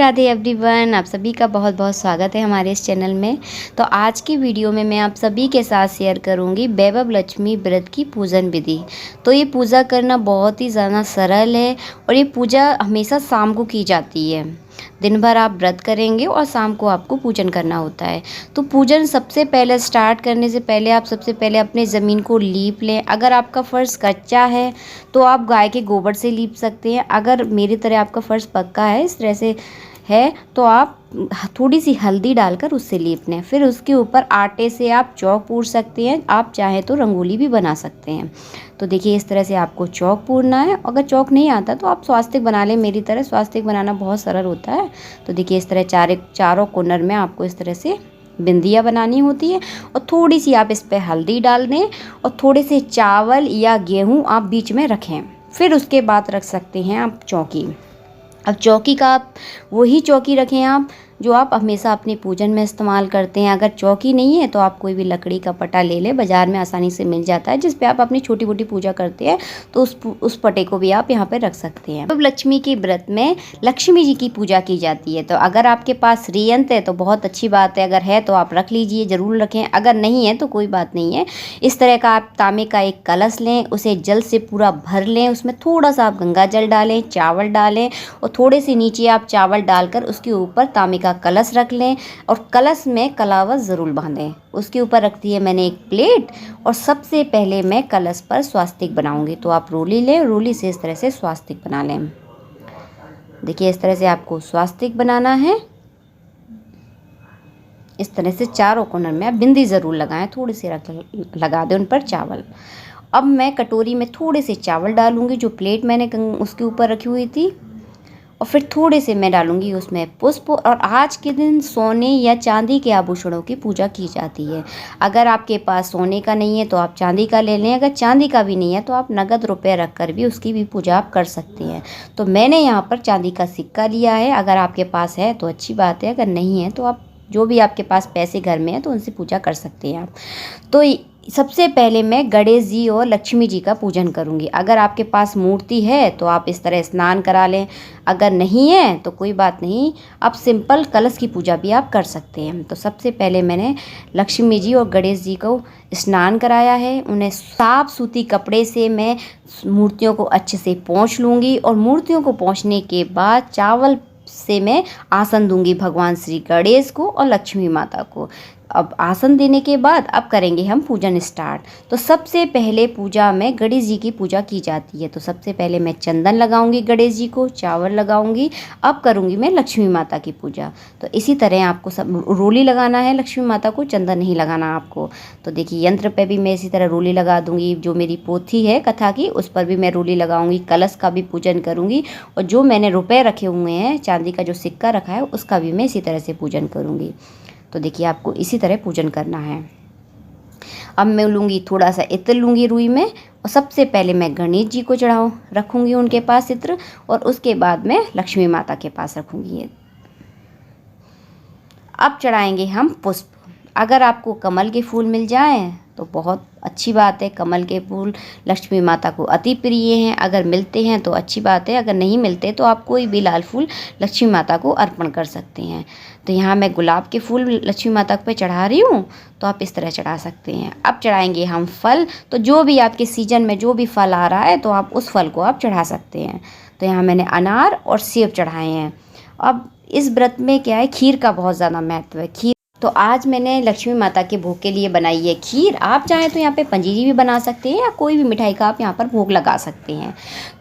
Radhe everyone, आप सभी का बहुत बहुत स्वागत है हमारे इस चैनल में। तो आज की वीडियो में मैं आप सभी के साथ शेयर करूंगी वैभव लक्ष्मी व्रत की पूजन विधि। तो ये पूजा करना बहुत ही ज़्यादा सरल है और ये पूजा हमेशा शाम को की जाती है। दिन भर आप व्रत करेंगे और शाम को आपको पूजन करना होता है। तो पूजन सबसे पहले स्टार्ट करने से पहले आप सबसे पहले अपने ज़मीन को लीप लें। अगर आपका फ़र्श कच्चा है तो आप गाय के गोबर से लीप सकते हैं। अगर मेरी तरह आपका फ़र्श पक्का है, इस तरह से है, तो आप थोड़ी सी हल्दी डालकर उससे लीप लें। फिर उसके ऊपर आटे से आप चौक पूर सकते हैं। आप चाहें तो रंगोली भी बना सकते हैं। तो देखिए, इस तरह से आपको चौक पूरना है। अगर चौक नहीं आता तो आप स्वास्तिक बना लें। मेरी तरह स्वास्तिक बनाना बहुत सरल होता है। तो देखिए, इस तरह चारों कॉर्नर में आपको इस तरह से बिंदियाँ बनानी होती है और थोड़ी सी आप इस पर हल्दी डाल दें और थोड़े से चावल या गेहूँ आप बीच में रखें। फिर उसके बाद रख सकते हैं आप चौकी। अब चौकी का आप वही चौकी रखें आप जो आप हमेशा अपने पूजन में इस्तेमाल करते हैं। अगर चौकी नहीं है तो आप कोई भी लकड़ी का पटा ले लें, बाज़ार में आसानी से मिल जाता है, जिस पे आप अपनी छोटी मोटी पूजा करते हैं। तो उस पटे को भी आप यहाँ पे रख सकते हैं। अब लक्ष्मी के व्रत में लक्ष्मी जी की पूजा की जाती है। तो अगर आपके पास श्रीयंत्र है तो बहुत अच्छी बात है, अगर है तो आप रख लीजिए, ज़रूर रखें। अगर नहीं है तो कोई बात नहीं है। इस तरह का आप तांबे का एक कलश लें, उसे जल से पूरा भर लें, उसमें थोड़ा सा आप गंगा जल डालें, चावल डालें और थोड़े से नीचे आप चावल डालकर उसके ऊपर तांबे का कलश रख लें और कलश में कलावत ज़रूर बांधें। उसके ऊपर रख दी है मैंने एक प्लेट और सबसे पहले मैं कलश पर स्वास्तिक बनाऊंगी। तो आप रोली लें, रोली से इस तरह से स्वास्तिक बना लें। देखिए, इस तरह से आपको स्वास्तिक बनाना है। इस तरह से चारों कोनर में आप बिंदी ज़रूर लगाएं, थोड़ी सी लगा दें उन पर चावल। अब मैं कटोरी में थोड़े से चावल डालूंगी जो प्लेट मैंने उसके ऊपर रखी हुई थी, और फिर थोड़े से मैं डालूंगी उसमें पुष्प। और आज के दिन सोने या चांदी के आभूषणों की पूजा की जाती है। अगर आपके पास सोने का नहीं है तो आप चांदी का ले लें। अगर चांदी का भी नहीं है तो आप नगद रुपए रख कर भी उसकी भी पूजा आप कर सकते हैं। तो मैंने यहाँ पर चांदी का सिक्का लिया है। अगर आपके पास है तो अच्छी बात है, अगर नहीं है तो आप जो भी आपके पास पैसे घर में है तो उनसे पूजा कर सकते हैं आप। तो सबसे पहले मैं गणेश जी और लक्ष्मी जी का पूजन करूंगी। अगर आपके पास मूर्ति है तो आप इस तरह स्नान करा लें। अगर नहीं है तो कोई बात नहीं, आप सिंपल कलश की पूजा भी आप कर सकते हैं। तो सबसे पहले मैंने लक्ष्मी जी और गणेश जी को स्नान कराया है। उन्हें साफ सूती कपड़े से मैं मूर्तियों को अच्छे से पोंछ लूँगी और मूर्तियों को पोंछने के बाद चावल से मैं आसन दूंगी भगवान श्री गणेश को और लक्ष्मी माता को। अब आसन देने के बाद अब करेंगे हम पूजन स्टार्ट। तो सबसे पहले पूजा में गणेश जी की पूजा की जाती है। तो सबसे पहले मैं चंदन लगाऊंगी गणेश जी को, चावल लगाऊंगी। अब करूंगी मैं लक्ष्मी माता की पूजा। तो इसी तरह आपको सब रोली लगाना है लक्ष्मी माता को, चंदन नहीं लगाना आपको। तो देखिए, यंत्र पे भी मैं इसी तरह रोली लगा दूंगी। जो मेरी पोथी है कथा की उस पर भी मैं रोली लगाऊंगी। कलश का भी पूजन करूंगी और जो मैंने रुपए रखे हुए हैं, चांदी का जो सिक्का रखा है, उसका भी मैं इसी तरह से पूजन करूंगी। तो देखिए, आपको इसी तरह पूजन करना है। अब मैं लूँगी थोड़ा सा इत्र लूँगी रुई में और सबसे पहले मैं गणेश जी को रखूँगी उनके पास इत्र, और उसके बाद मैं लक्ष्मी माता के पास रखूँगी ये। अब चढ़ाएंगे हम पुष्प। अगर आपको कमल के फूल मिल जाएं तो बहुत अच्छी बात है। कमल के फूल लक्ष्मी माता को अति प्रिय हैं। अगर मिलते हैं तो अच्छी बात है, अगर नहीं मिलते तो आप कोई भी लाल फूल लक्ष्मी माता को अर्पण कर सकते हैं। तो यहाँ मैं गुलाब के फूल लक्ष्मी माता पे चढ़ा रही हूँ, तो आप इस तरह चढ़ा सकते हैं। अब चढ़ाएंगे हम फल। तो जो भी आपके सीजन में जो भी फल आ रहा है तो आप उस फल को आप चढ़ा सकते हैं। तो यहाँ मैंने अनार और सेब चढ़ाए हैं। अब इस व्रत में क्या है, खीर का बहुत ज़्यादा महत्व है। खीर तो आज मैंने लक्ष्मी माता के भोग के लिए बनाई है खीर। आप चाहें तो यहाँ पे पंजीरी भी बना सकते हैं या कोई भी मिठाई का आप यहाँ पर भोग लगा सकते हैं।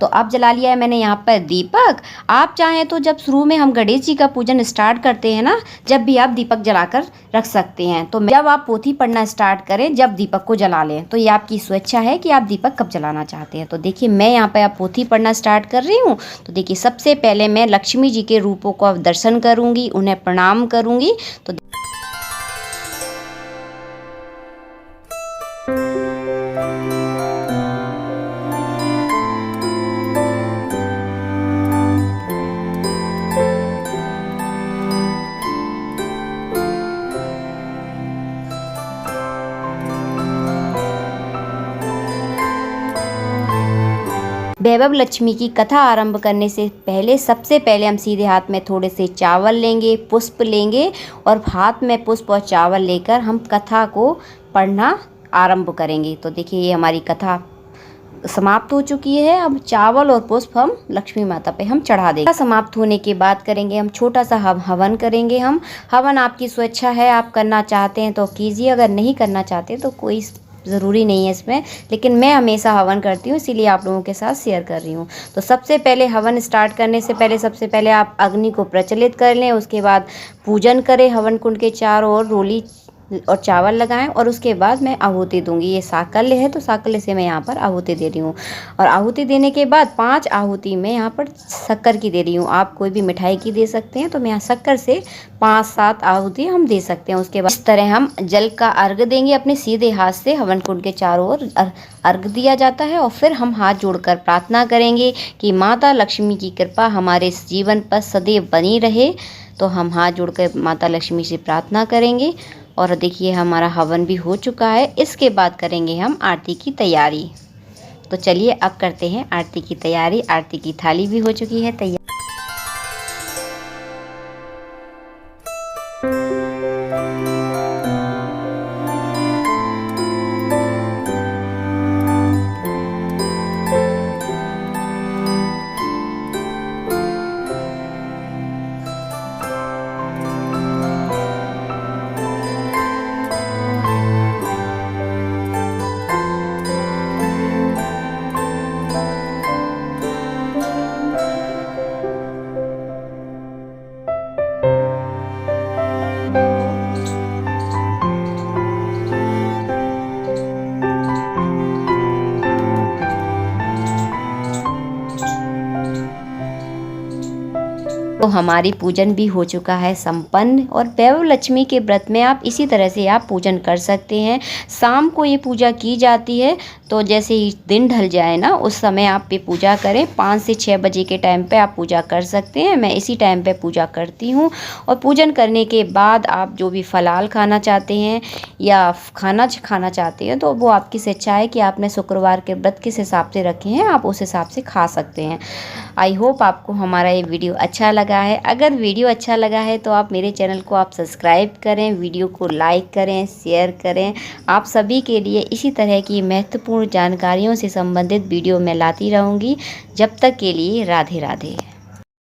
तो अब जला लिया है मैंने यहाँ पर दीपक। आप चाहें तो जब शुरू में हम गणेश जी का पूजन स्टार्ट करते हैं ना, जब भी आप दीपक जलाकर रख सकते हैं। तो जब आप पोथी पढ़ना स्टार्ट करें, जब दीपक को जला लें। तो ये आपकी स्वेच्छा है कि आप दीपक कब जलाना चाहते हैं। तो देखिए, मैं यहाँ पर आप पोथी पढ़ना स्टार्ट कर रही हूँ। तो देखिए, सबसे पहले मैं लक्ष्मी जी के रूपों को दर्शन करूँगी, उन्हें प्रणाम करूँगी। तो वैभव लक्ष्मी की कथा आरंभ करने से पहले सबसे पहले हम सीधे हाथ में थोड़े से चावल लेंगे, पुष्प लेंगे और हाथ में पुष्प और चावल लेकर हम कथा को पढ़ना आरंभ करेंगे। तो देखिए ये हमारी कथा समाप्त हो चुकी है। अब चावल और पुष्प हम लक्ष्मी माता पे हम चढ़ा देंगे। समाप्त होने के बाद करेंगे हम छोटा सा हवन करेंगे। हम हवन आपकी स्वेच्छा है, आप करना चाहते हैं तो कीजिए, अगर नहीं करना चाहते तो कोई ज़रूरी नहीं है इसमें, लेकिन मैं हमेशा हवन करती हूँ इसीलिए आप लोगों के साथ शेयर कर रही हूँ। तो सबसे पहले हवन स्टार्ट करने से पहले सबसे पहले आप अग्नि को प्रज्वलित कर लें, उसके बाद पूजन करें, हवन कुंड के चारों ओर रोली और चावल लगाएं और उसके बाद मैं आहुति दूंगी। ये साकल्य है तो साकल्य से मैं यहाँ पर आहुति दे रही हूँ और आहुति देने के बाद 5 आहुति मैं यहाँ पर शक्कर की दे रही हूँ। आप कोई भी मिठाई की दे सकते हैं, तो मैं यहाँ शक्कर से 5-7 आहुति हम दे सकते हैं। उसके बाद इस तरह हम जल का अर्घ देंगे अपने सीधे हाथ से। हवन कुंड के चारों ओर अर्घ दिया जाता है और फिर हम हाथ जोड़कर प्रार्थना करेंगे कि माता लक्ष्मी की कृपा हमारे जीवन पर सदैव बनी रहे। तो हम हाथ जोड़कर माता लक्ष्मी से प्रार्थना करेंगे और देखिए हमारा हवन भी हो चुका है। इसके बाद करेंगे हम आरती की तैयारी। तो चलिए अब करते हैं आरती की तैयारी। आरती की थाली भी हो चुकी है तैयार। तो हमारी पूजन भी हो चुका है संपन्न। और वैभव लक्ष्मी के व्रत में आप इसी तरह से आप पूजन कर सकते हैं। शाम को ये पूजा की जाती है, तो जैसे ही दिन ढल जाए ना उस समय आप ये पूजा करें। 5 से 6 बजे के टाइम पे आप पूजा कर सकते हैं। मैं इसी टाइम पे पूजा करती हूँ। और पूजन करने के बाद आप जो भी फलाल खाना चाहते हैं या खाना खाना चाहते हैं तो वो आपकी स्वेच्छा है कि आपने शुक्रवार के व्रत किस हिसाब से रखे हैं, आप उस हिसाब से खा सकते हैं। आई होप आपको हमारा ये वीडियो अच्छा लगा है। अगर वीडियो अच्छा लगा है तो आप मेरे चैनल को आप सब्सक्राइब करें, वीडियो को लाइक करें, शेयर करें। आप सभी के लिए इसी तरह की महत्वपूर्ण जानकारियों से संबंधित वीडियो मैं लाती रहूँगी। जब तक के लिए राधे राधे।